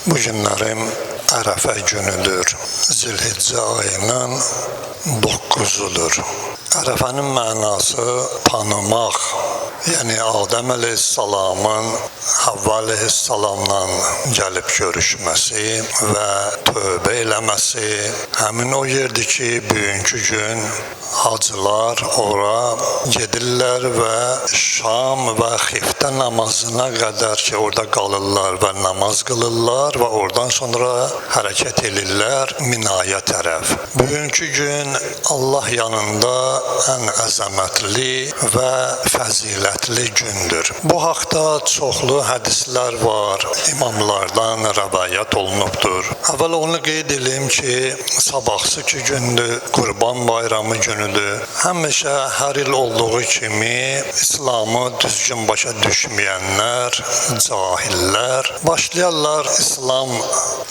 Bu günlərim Ərəfə günüdür. Zilhiccə ayının 9'udur. Ərəfənin mənası tanımaq. Yəni Adəm əleyhissalamın Havva əleyhissalamla gəlib görüşməsi və tövbə eləməsi. Həmin o yerdir ki, bugünkü gün hacılar ora gedirlər və Şam və Xiftə namazına qədər ki, orada qalırlar və namaz qılırlar və oradan sonra hərəkət edirlər Minaya tərəf. Bugünkü gün Allah yanında ən əzəmətli və fəzilətli gündür. Bu haqda çoxlu hədislər var, imamlardan rəvayət olunubdur. Əvvəl onu qeyd edim ki, sabahsı gündür, Qurban bayramı günüdür. Həmişə hər il olduğu kimi İslamı düzgün başa düşməyənlər, cahillər başlayarlar İslam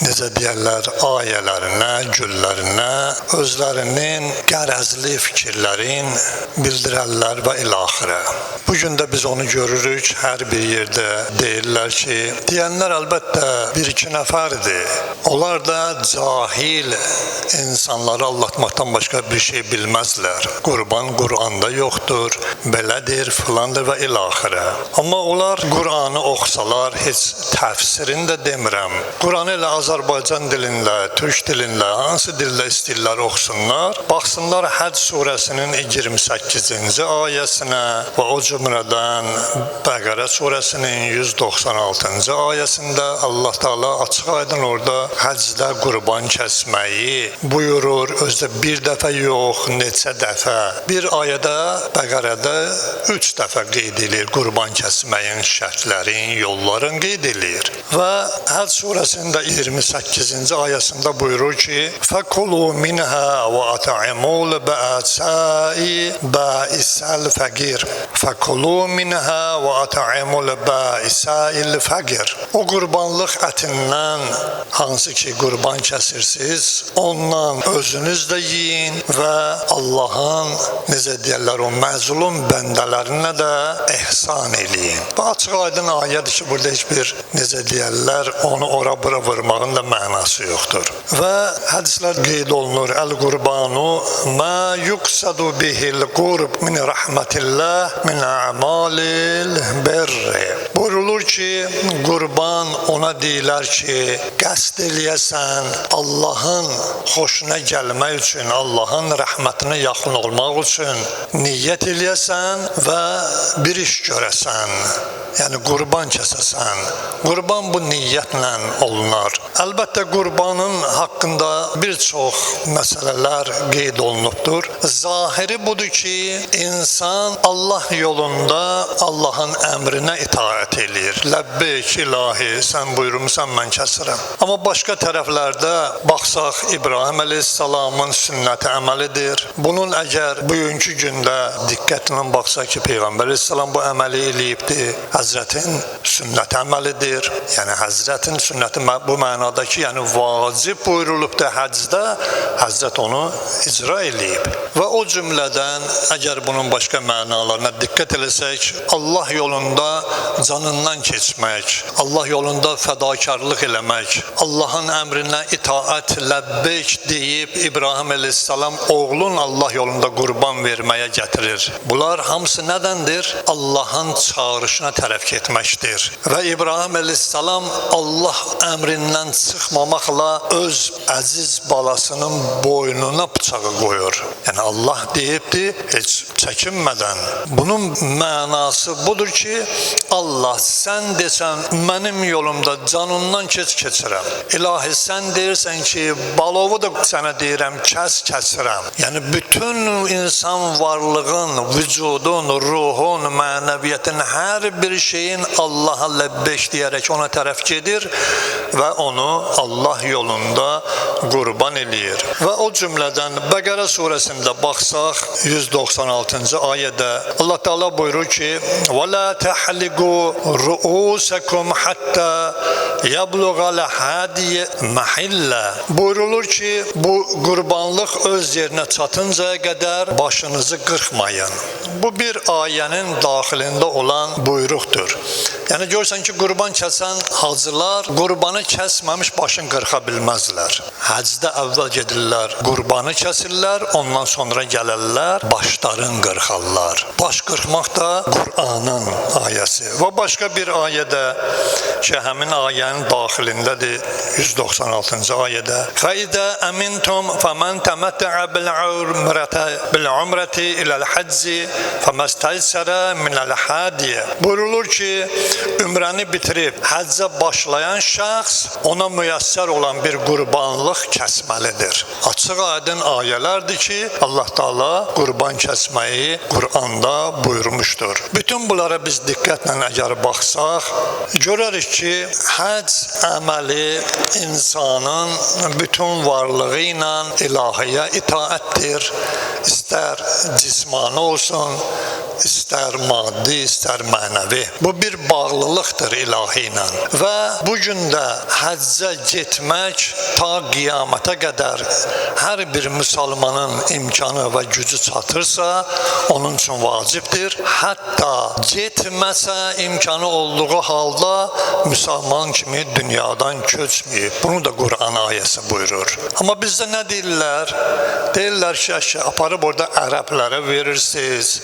necə deyərlər ayələrinə, güllərinə özlərinin qərəzli fikirlərin bildirərlər və ilaxirə. Bugün də biz onu görürük, hər bir yerdə deyirlər ki, deyənlər əlbəttə bir-iki nəfərdir. Onlar da cahil insanları aldatmaqdan başqa bir şey bilməzlər. Qurban Quranda yoxdur, belədir, filandır və ilaxirə. Amma onlar Quranı oxusalar, heç təfsirini də demirəm. Quranı elə Azərbaycan dilində, Türk dilində, hansı dildə istəyirlər oxusunlar. Baxsınlar Həc surəsinin 28-ci ayəsinə və o cümlədən Bəqərə surəsinin 196-cı ayəsində Allah Teala açıq aydın orada həcdə qurban kəsməyi buyurur. Özdə bir dəfə yox, neçə dəfə. Bir ayədə Bəqərədə 3 dəfə qeyd edilir qurban kəsməyin şərtlərin, yolların qeyd edilir. Və Həc surəsində 28-ci ayəsində buyurur ki: "Fəkulu minhə və at'imul ba'isal fəqir." Fəkulu minhə və at'imul ba'isal fəqir. O qurbanlıq ətindən hansı ki qurban kəsirsiniz, ondan özünüz də yiyin və Allahın necə deyirlər o məzlum bəndələrinə də ehsan eləyin. Bu açıq aydın ayədir ki, burada heç bir necə deyirlər onu ora bura vurmağın da mənası yoxdur. Və hədislər qeyd olunur. Əl-Qurbanu ma yuqsadu bihil qurb min rahmetillah min a'malil birri. Buyurulur ki, qurban ona deyilər ki, qəsd eləyəsən Allahın xoşuna gəlmək üçün, Allahın rəhmətinə yaxın olmaq üçün niyyət eləyəsən və bir iş görəsən. Yəni qurban kəsəsən. Qurban bu niyyətlə olunar. Əlbəttə qurbanın haqqında bir çox məsələlər qeyd olunubdur. Zahiri budur ki, insan Allah yolunda Allahın əmrinə itaət eləyir. Ləbbeyk ilahi, sən buyurmuşsan, mən kəsirəm. Amma başqa tərəflərdə baxsaq, İbrahim əleyhissalamın sünnəti əməlidir. Bunun əgər bugünkü gündə diqqətlə baxsaq ki, Peyğəmbər əleyhissalam bu əməli eləyibdir. Həzrətin sünnəti əməlidir. Yəni Həzrətin sünnəti bu mənada ki, yəni vacib buyurulubdur həcdə, Həzrət onu icra eləyib. Və o cümlədən əgər bunun başqa mənalarına diqqət eləsək, Allah yolunda canından keçmək, Allah yolunda fədakarlıq eləmək, Allahın əmrinə itaət, ləbbeyk deyib İbrahim əleyhissalam oğlun Allah yolunda qurban verməyə gətirir. Bunlar hamısı nədəndir? Allahın çağırışına tərəf getməkdir. Və İbrahim əleyhissalam Allah əmrindən çıxmamaqla öz əziz balasının boynuna bıçağı qoyur. Yəni Allah deyibdir, heç çəkinmədən. Bunun mənası budur ki, Allah sən desən, mənim yolumda canından keçirəm. İlahi sən deyirsən ki, balovu da sənə deyirəm, kəsirəm. Yəni bütün insan varlığın, vücudun, ruhun, mənəviyyətin, hər bir şeyin Allaha ləbbeyk deyərək ona tərəf gedir və onu Allah yolunda qurban eləyir. Və o cümlədən Bəqərə surəsində baxsaq 196-cı ayədə Allah Teala buyurur ki: "Və la tahliqu ru'usakum hatta yabluğal hadiy mahilla." Buyurulur ki, bu qurbanlıq öz yerinə çatıncaya qədər başınızı qırxmayın. Bu bir ayənin daxilində olan buyruqdur. Yəni görürsən ki, qurban kəsən hacılar qurbanı kəsməmiş başın qırxa bilməzlər. Həcdə əvvəl gedirlər, qurbanı kəsirlər, ondan sonra gələrlər, başların qırxarlar. Baş qırxmaq da Qur'anın ayəsi. Və başqa bir ayədə ki, həmin ayənin daxilindədir, 196-cı ayədə. فَإِذَا أَمِنْتُمْ فَمَنْ تَمَتَّعَ بِالْعُمْرَةِ إِلَى الْحَجِّ فَمَا اسْتَيْسَرَ مِنَ الْهَدْيِ. Buyurulur ki, ümrəni bitirib həccə başlayan şəxs ona müyəssər olan bir qurbanlıq kəsməlidir. Açıq-aydın ayələrdir ki, Allah Taala qurban kəsməyi Qur'anda buyurmuşdur. Bütün bunlara biz diqqətlə əgər baxsaq, görərik ki, həcc əməli insanın bütün varlığı ilə ilahiyə itaətdir. İstər cismani olsun, istər maddi, istər mənəvi. Bu bir bağlılıqdır ilahi ilə. Və bu gün də həccə getmək ta qiyamətə qədər hər bir müsəlmanın imkanı və gücü çatırsa, onun üçün vacibdir. Hətta getməsə imkanı olduğu halda müsəlman kimi dünyadan köçməyib. Bunu da Qur'an ayəsi buyurur. Amma bizdə nə deyirlər? Deyirlər ki, aparıb orada ərəblərə verirsiniz.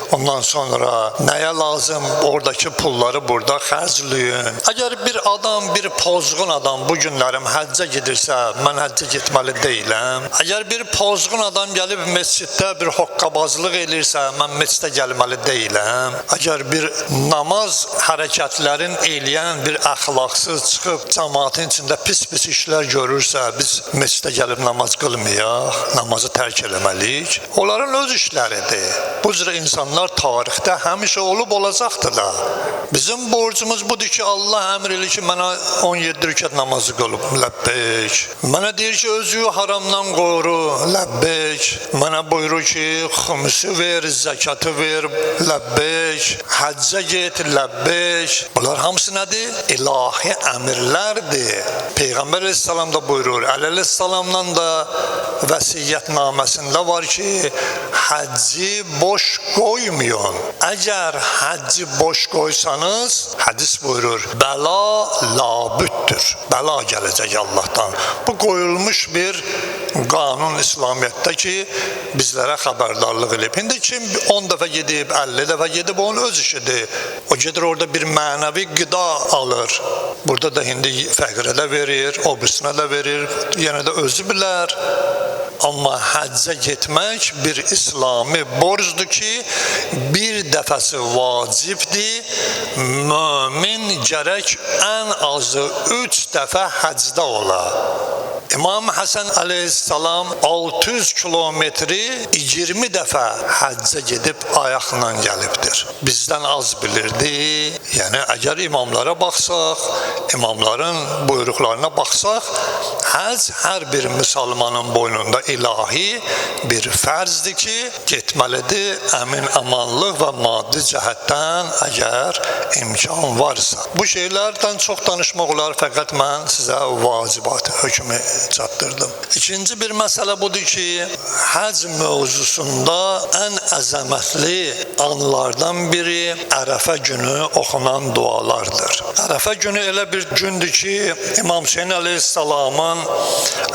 Ondan sonra nəyə lazım? Oradakı pulları burada xərcləyin. Əgər bir adam, bir pozğun adam bu günlərim həccə gedirsə, mən həccə getməli deyiləm. Əgər bir pozğun adam gəlib məsciddə bir hoqqabazlıq elirsə, mən məscidə gəlməli deyiləm. Əgər bir namaz hərəkətlərin eləyən bir əxlaqsız çıxıb cəmaətin içində pis-pis işlər görürsə, biz məscidə gəlib namaz qılmayaq, namazı tərk eləməliyik. Onların öz işləridir. Bu cür insanlar tarixdə həmişə olub olacaqdır da. Bizim borcumuz budur ki, Allah əmr edir ki, mənə 17 rükət namazı qılıb, ləbbeyk. Mənə deyir ki, özü haramdan qoru, ləbbeyk. Mənə buyurur ki, xümüsü ver, zəkatı ver, ləbbeyk. Həccə get, ləbbeyk. Bunlar hamısı nədir? İlahi əmirlərdir. Peyğəmbər əleyhissalam da buyurur, Əli əleyhissalamdan da vəsiyyətnaməsində var ki, həcci boş qoymayın. Əgər həcci boş qoysanız, hədis buyurur, bəla labüddür. Bəla gələcək Allahdan. Bu qoyulmuş bir qanun İslamiyyətdə ki, bizlərə xəbərdarlıq edib. İndi kim 10 dəfə gedib, 50 dəfə gedib, onun öz işidir. O gedir orada bir mənəvi qida alır. Burada da indi fəqirə də verir, o birisine də verir, yenə də özü bilər. Amma həccə getmək bir İslami borcdur ki, bir dəfəsi vacibdir. Mömin gərək ən azı 3 dəfə həccdə ola. İmam Həsən əleyhissalam 600 kilometri 20 dəfə həccə gedib ayaqla gəlibdir. Bizdən az bilirdi. Yəni, əgər imamlara baxsaq, imamların buyruqlarına baxsaq, həcc hər bir müsəlmanın boynunda ilahi bir fərzdir ki, getməlidir əmin-amanlıq və maddi cəhətdən əgər imkan varsa. Bu şeylərdən çox danışmaq olar, fəqət mən sizə vacibat hökmü çatdırdım. İkinci bir məsələ budur ki, həc mövzusunda ən əzəmətli anlardan biri Ərəfə günü oxunan dualardır. Ərəfə günü elə bir gündür ki, İmam Hüseyin əleyhissalamın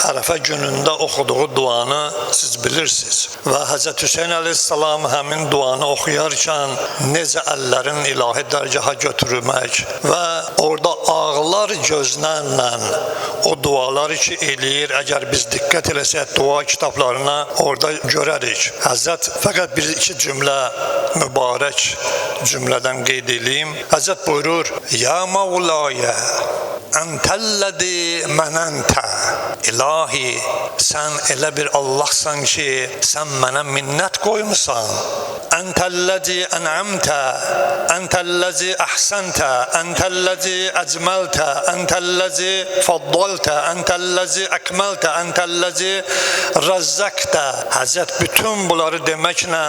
Ərəfə günündə oxuduğu duanı siz bilirsiniz. Və Həzrət Hüseyin əleyhissalam həmin duanı oxuyarkən necə əllərin ilahi dərgaha götürmək və orada ağlar gözlərlə o duaları ki eləyir, əgər biz diqqət eləsək dua kitablarına orada görərik. Həzrət fəqət bir-iki cümlə mübarək cümlədən qeyd edeyim. Həzrət buyurur, Ya Mevlaya, Əntəlləzi mənəntə. İlahi, sən elə bir Allahsan ki, sən mənə minnət qoymusan. Əntəlləzi ənəmtə, əntəlləzi əhsəntə, əntəlləzi əcməltə, əntəlləzi faddaltə, əntəlləzi əkməltə, əntəlləzi rəzzəqtə. Həzrət bütün bunları deməklə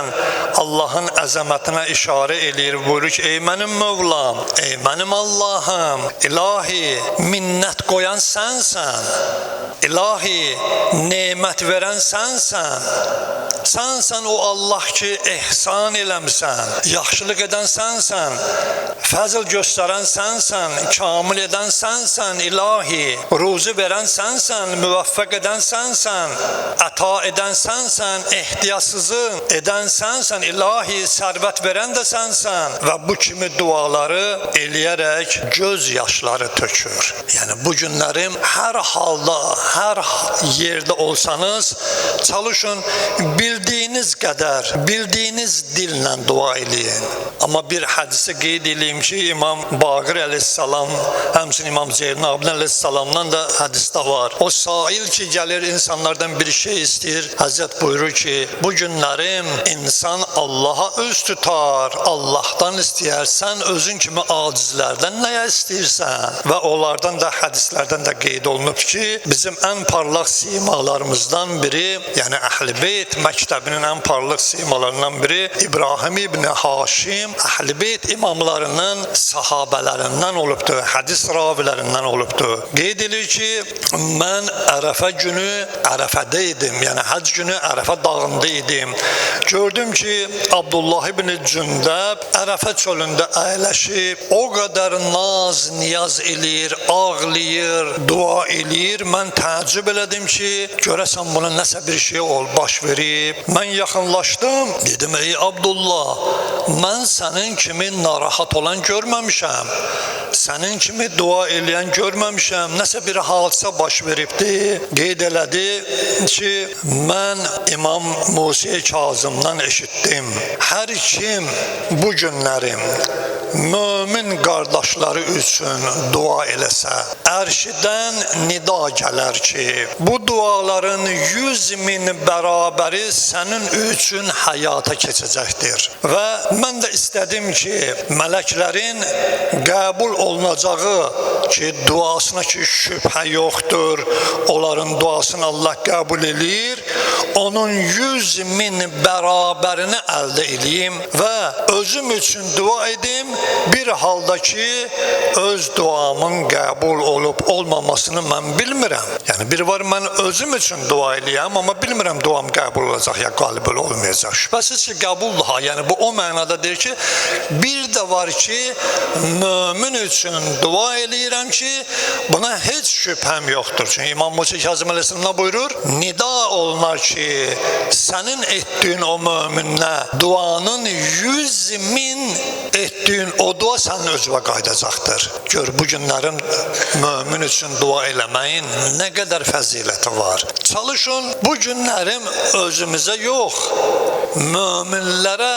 Allahın əzəmətinə işarə eləyir. Buyurur ki, ey mənim Mövlam, ey mənim Allahım, İlahi, minnət qoyan sənsən. İlahi, nemət verən sənsən. Sənsən o Allah ki, ehsan eləmsən, yaxşılıq edən sənsən, fəzl göstərən sənsən, kamil edən sənsən, ilahi, ruzi verən sənsən, müvəffəq edən sənsən, əta edən sənsən, ehtiyatsızı edən sənsən, ilahi, sərvət verən də sənsən və bu kimi duaları eləyərək göz yaşları tökür. Yəni bu günlərim hər halda, hər yerdə olsanız, çalışın bildiyiniz qədər, bildiyiniz dillə dua eləyin. Amma bir hədisi qeyd edeyim ki, İmam Baqir əleyhissalam, həmçinin İmam Zeynəb Abidin əleyhissalamdan da hədisdə var. O sail ki, gəlir insanlardan bir şey istəyir, Həzrət buyurur ki, bu günlərim insan Allaha üz tutar, Allahdan istəyər, sən özün kimi acizlərdən nəyə istəyirsən? Və onlardan da, hədislərdən də qeyd olunub ki, bizim ən parlaq simalarımızdan biri, yəni Əhl-i Beyt məktəbinin ən parlaq simalarından biri İbrahim ibn Haşim Əhl-i Beyt imamlarının sahabələrindən olubdur, hədis ravilərindən olubdur. Qeyd edilir ki, mən Ərəfə günü Ərəfədə idim, yəni həc günü Ərəfə dağında idim. Gördüm ki, Abdullah ibn Cündəb Ərəfə çölündə əyləşib, o qədər naz, niyaz eləyir, ağlayır, dua eləyir. Mən təəccüb elədim ki, görəsən buna nəsə bir şey baş verib. Mən yaxınlaşdım, dedim, ey Abdullah, mən sənin kimi narahat olan görməmişəm, sənin kimi dua eləyən görməmişəm, nəsə bir hadisə baş veribdi. Qeyd elədi ki, mən İmam Musa Kazımdan eşitdim. Hər kim bu günlərim mömin qardaşları üçün dua eləsə, ərşidən nida gələr ki, bu duaların 100.000 bərabəri sənin üçün həyata keçəcəkdir. Və mən də istədim ki, mələklərin qəbul olunacağı ki, duasına ki, şübhə yoxdur, onların duasını Allah qəbul eləyir, onun 100.000 bərabərini əldə edeyim və özüm üçün dua edim, bir halda ki, öz duamın qəbul olub olmamasını mən bilmirəm. Yəni bir var, mən özüm üçün dua eləyəm, amma bilmirəm duam qəbul olacaq ya qəbul olmayacaq. Şübhəsiz ki, qəbuldur ha. Yəni bu o mənadadır ki, bir də var ki, mömin üçün dua eləyirəm ki, buna heç şübhəm yoxdur. Çünki İmam Musa Kazım əleyhissalam buyurur, nida olunar ki, sənin etdiyin o möminlə duanın 100.000 etdiyin o dua sənin özünə qayıdacaqdır. Gör, bu günlərin mömin üçün dua eləməyin nə qədər fəziləti var. Çalışın, bu günlərim özümüzə yox, möminlərə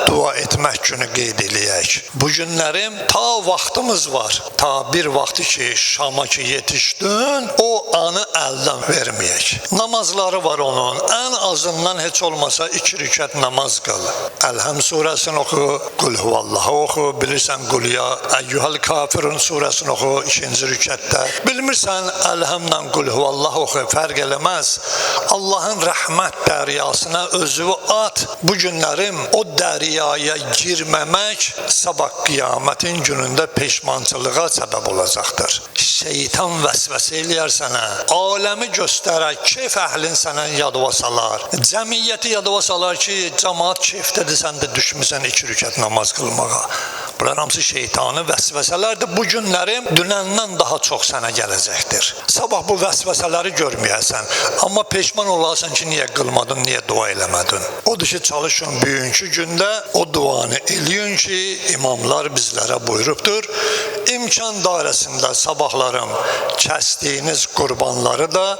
dua etmək günü qeyd eləyək. Bu günlərim ta vaxtımız var. Ta bir vaxtı ki, Şama ki yetişdin, o anı əldən verməyək. Namazları var onun. Ən azından heç olmasa 2 rükət namaz qıl. Əlhəm surəsini oxu, Qul huvallahı oxu, bilirsən Qul ya əyyuhəl kafirun surəsini oxu 2-ci rükətdə. Bilmirsən Əlhəmlə Qul huvallahu oxu, fərq eləməz. Allahın rəhmət dəryasına özünü at. Bu günlərim o dəryaya girməmək sabah qiyamətin günündə peşmançılığa səbəb olacaqdır. Şeytan vəsvəsə eləyər sənə, aləmi göstərər, keyf əhlin sənə yadıva salar, cəmiyyəti yadıva salar ki, cəmaat keyfdədir, sən də düşmüsən 2 rükət namaz qılmağa. Bunlar hamısı şeytanı vəsvəsələrdir. Bu günlərim dünəndən daha çox sənə gələcəkdir. Sabah bu vəsvəsələri görməyəsən, amma peşman olarsan ki, niyə qılmadın, niyə dua eləmədin. Odur ki, çalışın bugünkü gündə o duanı eləyin ki, imamlar bizlərə buyurubdur. İmkan dairəsində sabahlarım kəsdiyiniz qurbanları da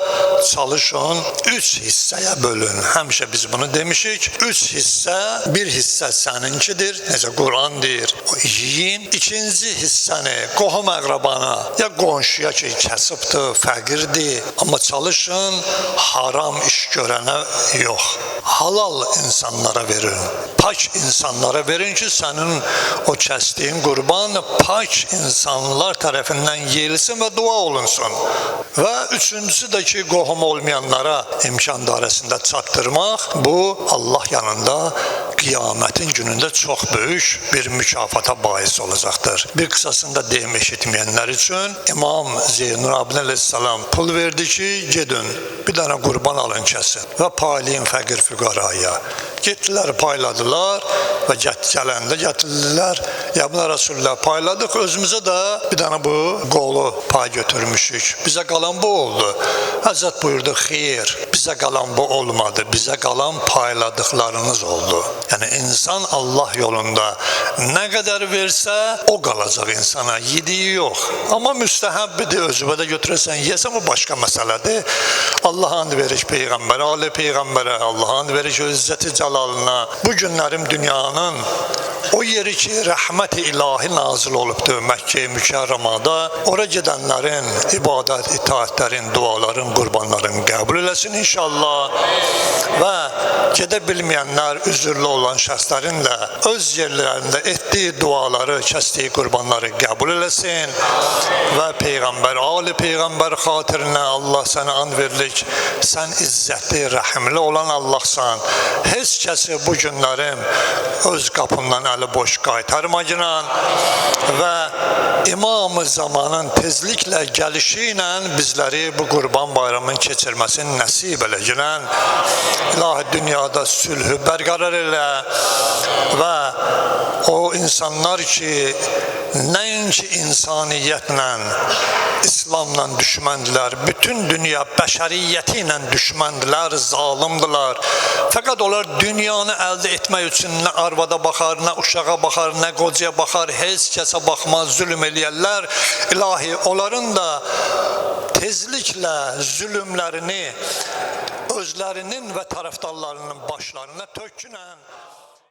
çalışın 3 hissəyə bölün. Həmişə biz bunu demişik. 3 hissə, bir hissə səninkidir, necə Quran deyir, o yiyin. İkinci hissəni qohum əqrabana, ya qonşuya ki, kasıbdır, fəqirdir, amma çalışın haram iş görənə yox. Halal insanlara verin. Pak insanlara verin ki, sənin o kəsdiyin qurban pak insanlar tərəfindən yeyilsin və dua olunsun. Və üçüncüsü də ki, qohum olmayanlara imkan dairəsində çatdırmaq, bu Allah yanında kıyametin gününde çok büyük bir mükafata bahis olacaktır. Bir kısasında deyim eşitmeyenler için İmam Zeynurabdin Aleyhisselam pul verdi ki gidin bir tane kurban alın kesin ve paylayın fakir fügaraya. Gittiler payladılar ve gelende getirdiler. Ya buna Resulullah payladık, özümüze de bir tane bu qolu pay götürmüşük. Bize kalan bu oldu. Hazret buyurdu, xeyr, bize kalan bu olmadı. Bize kalan payladıklarınız oldu. Yani insan Allah yolunda ne kadar verse o kalacak insana. Yediği yok. Ama müstehebbidir, özübe götürürsen yesen o başka meseledir. Allah and verir Peygamber'e, Ali Peygamber'e, Allah and verir İzzeti Celalına. Bu günlerim dünyanın o yeri ki rahmet-i ilahi nazil olubdur Məkkə-i Mükerramada, oraya gidenlerin ibadet, itaatlerin, duaların, kurbanların kabul eləsin inşallah. Ve gidebilmeyenler, üzürlü olan şəxslərin də öz yerlerinde ettiği duaları, kestiği kurbanları kabul eləsin. Ve Peygamber, Ali Peygamber xatirinə Allah sana and veririk. Sen izzətli, rəhimli olan Allahsan. Heç kəsi bu günlərim öz qapından əli boş qaytarmacınan ve İmam-ı Zamanın tezlikle gelişiyle bizleri bu Kurban Bayramının keçirmesini nasip elə girən. İlahi dünyada sülhü berqarar elə ve o insanlar ki nəinki insaniyyətlə, İslamla düşməndiler, bütün dünya bəşəriyyəti ilə düşməndiler, zalimdiler. Fakat onlar dünyanı elde etmək üçün nə arvada baxar, nə uşağa baxar, nə qocaya baxar, heç kəsə baxmaz, zülüm eləyərlər. İlahi onların da tezliklə zülümlərini özlərinin və tərəfdarlarının başlarına tökünən